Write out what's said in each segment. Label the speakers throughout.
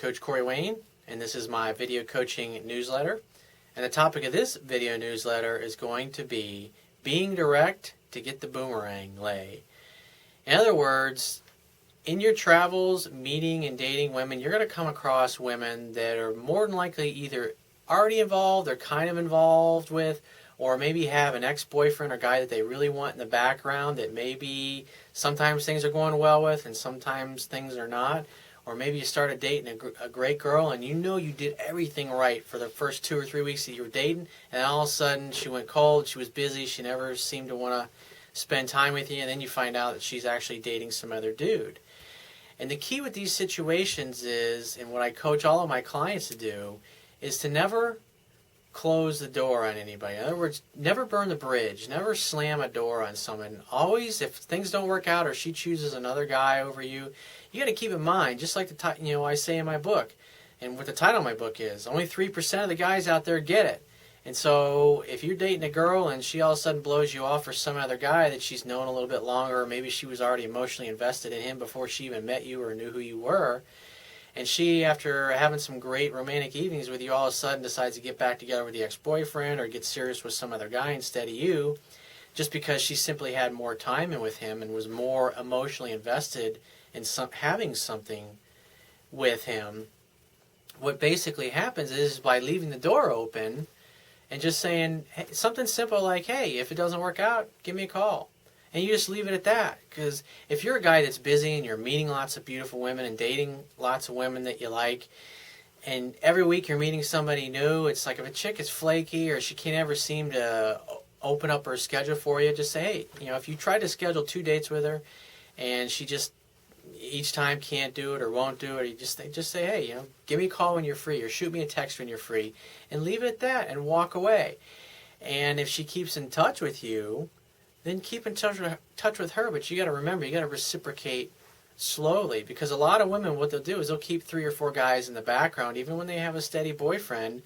Speaker 1: Coach Corey Wayne, and this is my video coaching newsletter. And the topic of this video newsletter is going to be being direct to get the boomerang lay. In other words, in your travels, meeting and dating women, you're going to come across women that are more than likely either already involved or kind of involved with, or maybe have an ex-boyfriend or guy that they really want in the background that maybe sometimes things are going well with and sometimes things are not. Or maybe you started dating a great girl and you know you did everything right for the first 2 or 3 weeks that you were dating, and all of a sudden she went cold, she was busy, she never seemed to want to spend time with you, and then you find out that she's actually dating some other dude. And the key with these situations is, and what I coach all of my clients to do, is to never close the door on anybody. In other words, never burn the bridge, never slam a door on someone. Always, if things don't work out or she chooses another guy over you, you got to keep in mind, just like I say in my book, and what the title of my book is, only 3% of the guys out there get it. And so if you're dating a girl and she all of a sudden blows you off for some other guy that she's known a little bit longer, or maybe she was already emotionally invested in him before she even met you or knew who you were, and she, after having some great romantic evenings with you, all of a sudden decides to get back together with the ex-boyfriend or get serious with some other guy instead of you, just because she simply had more time in with him and was more emotionally invested in having something with him, what basically happens is by leaving the door open and just saying something simple like, hey, if it doesn't work out, give me a call. And you just leave it at that. Because if you're a guy that's busy and you're meeting lots of beautiful women and dating lots of women that you like, and every week you're meeting somebody new, it's like if a chick is flaky or she can't ever seem to open up her schedule for you, just say, hey, if you try to schedule 2 dates with her and she just each time can't do it or won't do it, you just say, hey, give me a call when you're free or shoot me a text when you're free, and leave it at that and walk away. And if she keeps in touch with you, then keep in touch with her. But you got to remember, you got to reciprocate slowly, because a lot of women, what they'll do is they'll keep 3 or 4 guys in the background even when they have a steady boyfriend,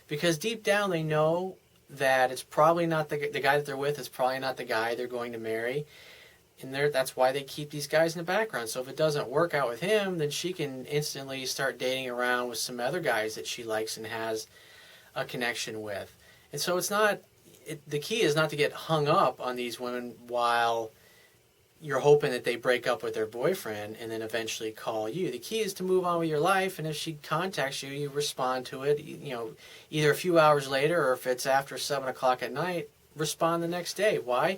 Speaker 1: because deep down they know that it's probably not the guy that they're with is probably not the guy they're going to marry. And that's why they keep these guys in the background. So if it doesn't work out with him, then she can instantly start dating around with some other guys that she likes and has a connection with. And so the key is not to get hung up on these women while you're hoping that they break up with their boyfriend and then eventually call you. The key is to move on with your life, and if she contacts you, you respond to it, either a few hours later, or if it's after 7 o'clock at night, respond the next day. Why?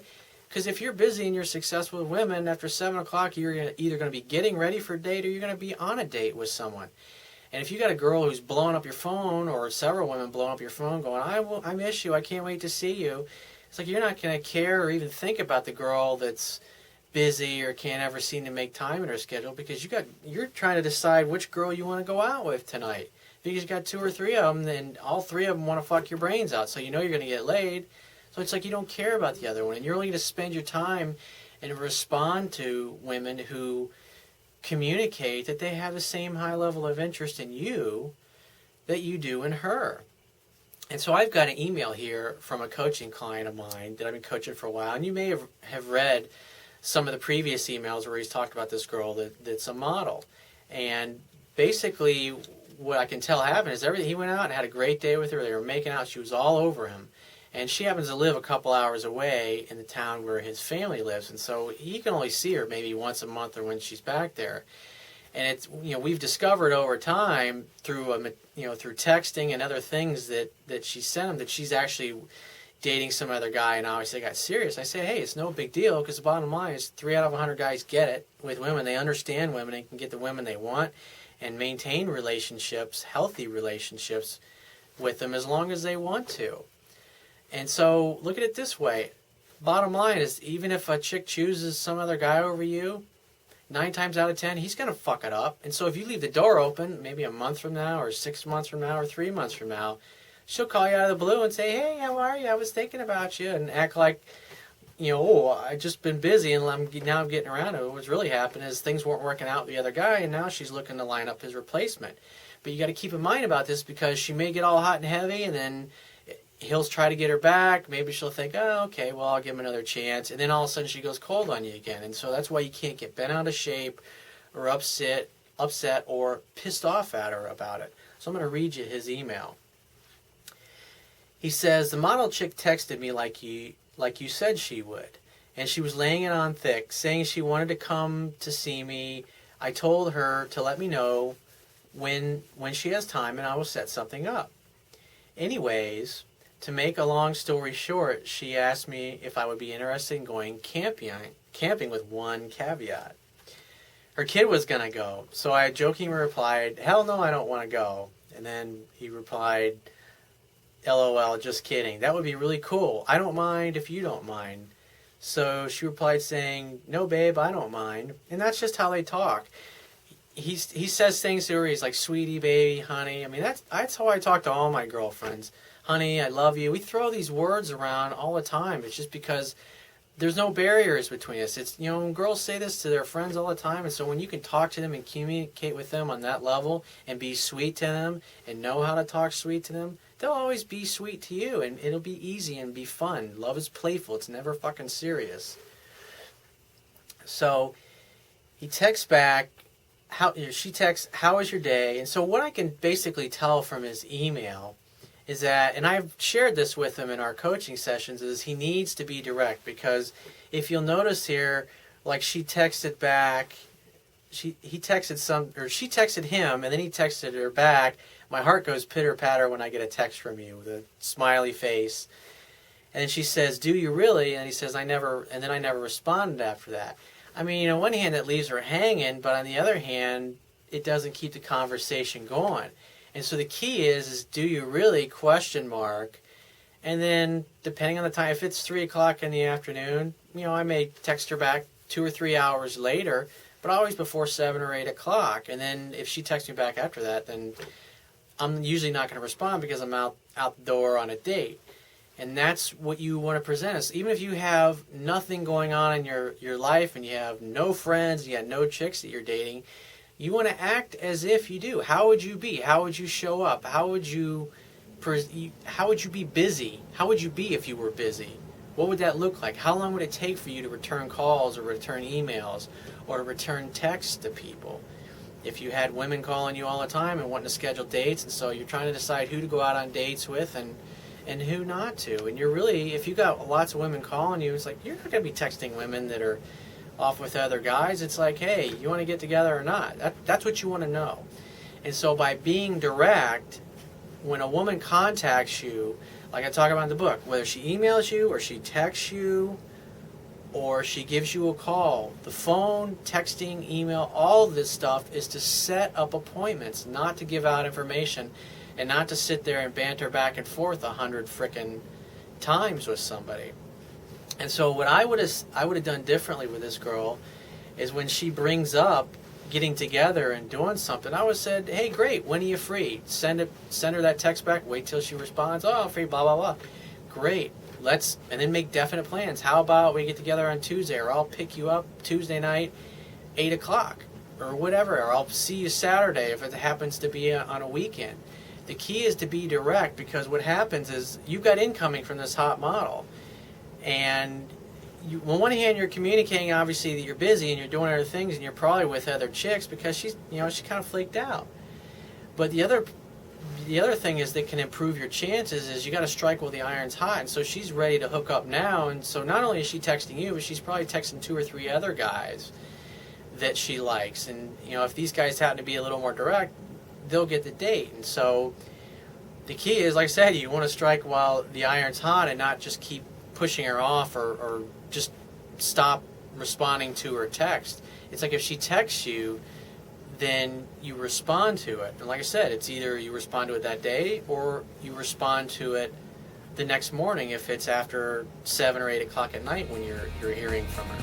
Speaker 1: Because if you're busy and you're successful with women, after 7 o'clock, you're either going to be getting ready for a date or you're going to be on a date with someone. And if you got a girl who's blowing up your phone, or several women blowing up your phone going, I miss you, I can't wait to see you, it's like you're not going to care or even think about the girl that's busy or can't ever seem to make time in her schedule, because you're trying to decide which girl you want to go out with tonight. Because you got 2 or 3 of them, and all 3 of them want to fuck your brains out, so you know you're going to get laid. So it's like you don't care about the other one, and you're only going to spend your time and respond to women who communicate that they have the same high level of interest in you that you do in her. And so I've got an email here from a coaching client of mine that I've been coaching for a while, and you may have read some of the previous emails where he's talked about this girl that's a model. And basically what I can tell happened is he went out and had a great day with her. They were making out. She was all over him. And she happens to live a couple hours away in the town where his family lives, and so he can only see her maybe once a month or when she's back there. And it's we've discovered over time through through texting and other things that she sent him that she's actually dating some other guy. And obviously I got serious. I say, hey, it's no big deal, because the bottom line is 3 out of 100 guys get it with women. They understand women. They can get the women they want and maintain relationships, healthy relationships with them as long as they want to. And so look at it this way. Bottom line is, even if a chick chooses some other guy over you, 9 times out of 10, he's going to fuck it up. And so if you leave the door open, maybe a month from now or 6 months from now or 3 months from now, she'll call you out of the blue and say, hey, how are you? I was thinking about you, and act like, I've just been busy and now I'm getting around to it. What's really happened is things weren't working out with the other guy, and now she's looking to line up his replacement. But you got to keep in mind about this, because she may get all hot and heavy, and then he'll try to get her back. Maybe she'll think, oh, okay, well, I'll give him another chance. And then all of a sudden she goes cold on you again. And so that's why you can't get bent out of shape or upset upset or pissed off at her about it. So I'm going to read you his email. He says, the model chick texted me like you said she would. And she was laying it on thick, saying she wanted to come to see me. I told her to let me know when she has time and I will set something up. Anyways, to make a long story short, she asked me if I would be interested in going camping with one caveat. Her kid was going to go, so I jokingly replied, hell no, I don't want to go. And then he replied, LOL, just kidding. That would be really cool. I don't mind if you don't mind. So she replied saying, no, babe, I don't mind. And that's just how they talk. He says things to her. He's like, sweetie, baby, honey. I mean, that's how I talk to all my girlfriends. Honey, I love you. We throw these words around all the time. It's just because there's no barriers between us. It's, girls say this to their friends all the time. And so when you can talk to them and communicate with them on that level and be sweet to them and know how to talk sweet to them, they'll always be sweet to you, and it'll be easy and be fun. Love is playful. It's never fucking serious. So he texts back, she texts, how was your day? And so what I can basically tell from his email is that, and I've shared this with him in our coaching sessions, is he needs to be direct, because if you'll notice here, like she texted back, she texted him, and then he texted her back. My heart goes pitter-patter when I get a text from you with a smiley face. And then she says, do you really? And he says, I never responded after that. I mean, on one hand, it leaves her hanging, but on the other hand, it doesn't keep the conversation going. And so the key is do you really, ? And then, depending on the time, if it's 3 o'clock in the afternoon, I may text her back 2 or 3 hours later, but always before 7 or 8 o'clock. And then if she texts me back after that, then I'm usually not going to respond because I'm out the door on a date. And that's what you want to present us. Even if you have nothing going on in your life and you have no friends, you have no chicks that you're dating, you want to act as if you do. How would you be? How would you show up? How would you be busy? How would you be if you were busy? What would that look like? How long would it take for you to return calls or return emails or to return texts to people? If you had women calling you all the time and wanting to schedule dates, and so you're trying to decide who to go out on dates with and who not to. And you're really, if you got lots of women calling you, it's like you're not going to be texting women that are off with other guys. It's like, hey, you want to get together or not? That's what you want to know. And so by being direct, when a woman contacts you, like I talk about in the book, whether she emails you or she texts you or she gives you a call, the phone, texting, email, all of this stuff is to set up appointments, not to give out information and not to sit there and banter back and forth 100 frickin' times with somebody. And so what I would have done differently with this girl is when she brings up getting together and doing something, I would have said, hey, great, when are you free? Send her that text back, wait till she responds, oh, I'm free, blah, blah, blah. Great. And then make definite plans. How about we get together on Tuesday, or I'll pick you up Tuesday night, 8 o'clock, or whatever, or I'll see you Saturday if it happens to be on a weekend. The key is to be direct, because what happens is you've got incoming from this hot model. And on one hand, you're communicating, obviously, that you're busy and you're doing other things and you're probably with other chicks because she kind of flaked out. But the other thing is that can improve your chances is you got to strike while the iron's hot. And so she's ready to hook up now. And so not only is she texting you, but she's probably texting 2 or 3 other guys that she likes. And, if these guys happen to be a little more direct, they'll get the date. And so the key is, like I said, you want to strike while the iron's hot and not just keep pushing her off or just stop responding to her text. It's like if she texts you, then you respond to it. And like I said, it's either you respond to it that day or you respond to it the next morning if it's after 7 or 8 o'clock at night when you're hearing from her.